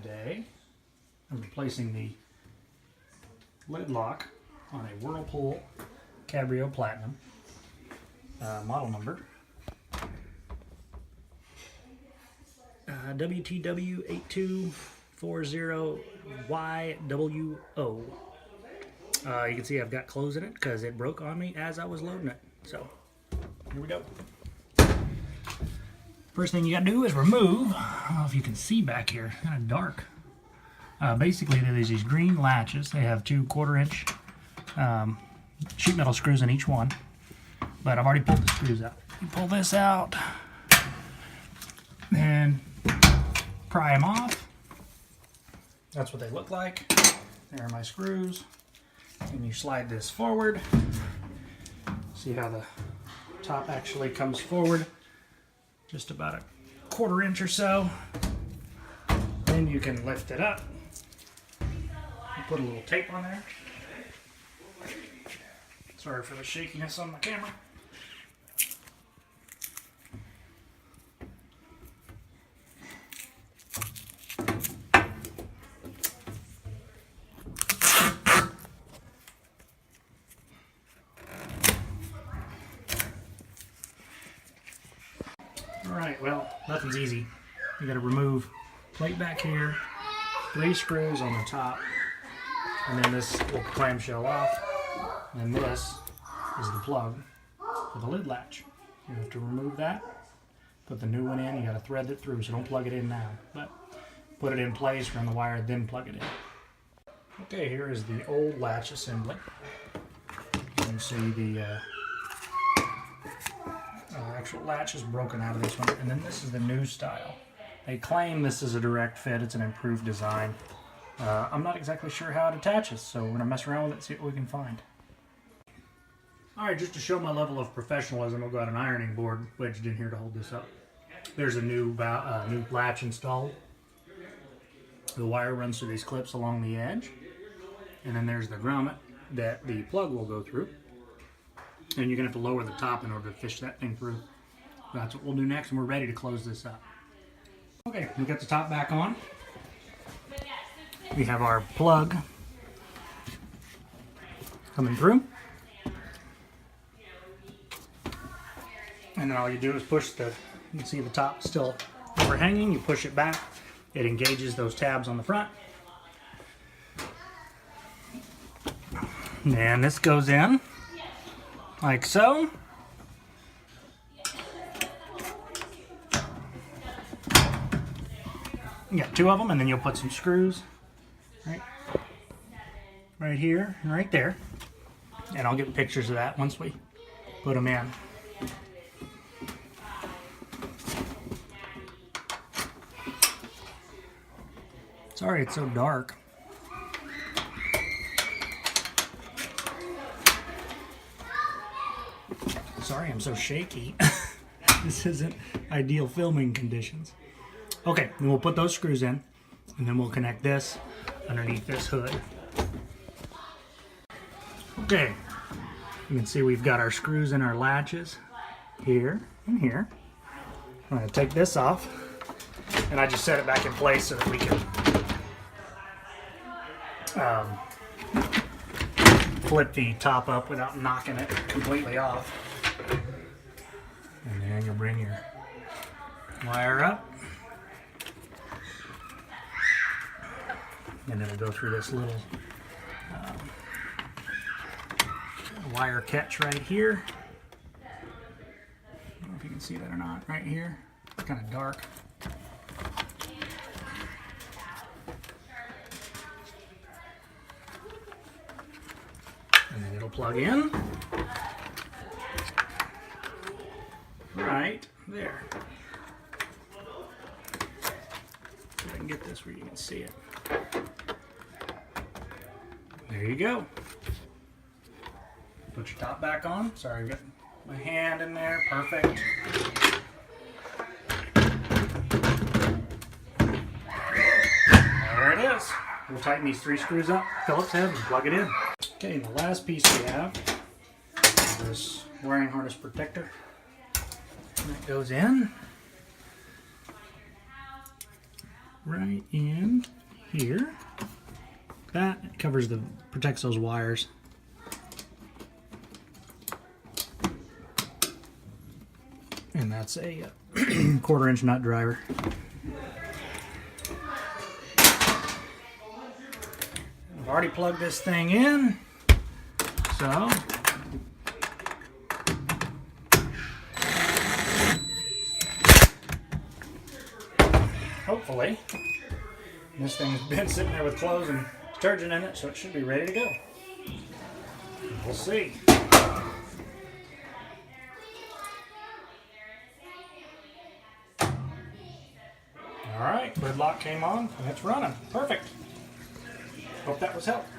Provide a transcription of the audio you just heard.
Today I'm replacing the lid lock on a Whirlpool Cabrio Platinum, model number WTW8240YW0. You can see I've got clothes in it because it broke on me as I was loading it. So here we go. First thing you gotta do is remove, I don't know if you can see back here, it's kind of dark. Basically there's these green latches. They have 2 1/4-inch sheet metal screws in each one, but I've already pulled the screws out. You pull this out and pry them off. That's what they look like. There are my screws. And you slide this forward. See how the top actually comes forward just about a 1/4 inch or so. Then you can lift it up. You put a little tape on there. Sorry for the shakiness on the camera. Alright, well, nothing's easy. You gotta remove plate back here, 3 screws on the top, and then this little clamshell off, and this is the plug for the lid latch. You have to remove that, put the new one in, you gotta thread it through, so don't plug it in now, but put it in place, run the wire, then plug it in. Okay, here is the old latch assembly. You can see the actual latch is broken out of this one, and then this is the new style. They claim this is a direct fit, it's an improved design. I'm not exactly sure how it attaches, so we're going to mess around with it, see what we can find. Alright, just to show my level of professionalism, I've got an ironing board wedged in here to hold this up. There's a new latch installed. The wire runs through these clips along the edge, and then there's the grommet that the plug will go through. And you're going to have to lower the top in order to fish that thing through. That's what we'll do next, and we're ready to close this up. Okay, we got the top back on. We have our plug coming through. And then all you do is push the, you can see the top still overhanging, you push it back, it engages those tabs on the front. And this goes in like so. You got 2 of them, and then you'll put some screws right here and right there. And I'll get pictures of that once we put them in. Sorry it's so dark. Sorry I'm so shaky. This isn't ideal filming conditions. Okay, then we'll put those screws in, and then we'll connect this underneath this hood. Okay, you can see we've got our screws in our latches here and here. I'm going to take this off, and I just set it back in place so that we can flip the top up without knocking it completely off. And then you'll bring your wire up, and it'll go through this little wire catch right here. I don't know if you can see that or not, right here. It's kind of dark. And then it'll plug in right there. See if I can get this where you can see it. There you go. Put your top back on. Sorry, I got my hand in there. Perfect. There it is. We'll tighten these 3 screws up, Phillips head, and plug it in. Okay, and the last piece we have is this wiring harness protector. And that goes in. right in here. That covers protects those wires. And that's a 1/4 inch nut driver. I've already plugged this thing in, so hopefully this thing's been sitting there with clothes and detergent in it, so it should be ready to go. We'll see. Alright, lid lock came on and it's running. Perfect. Hope that was helpful.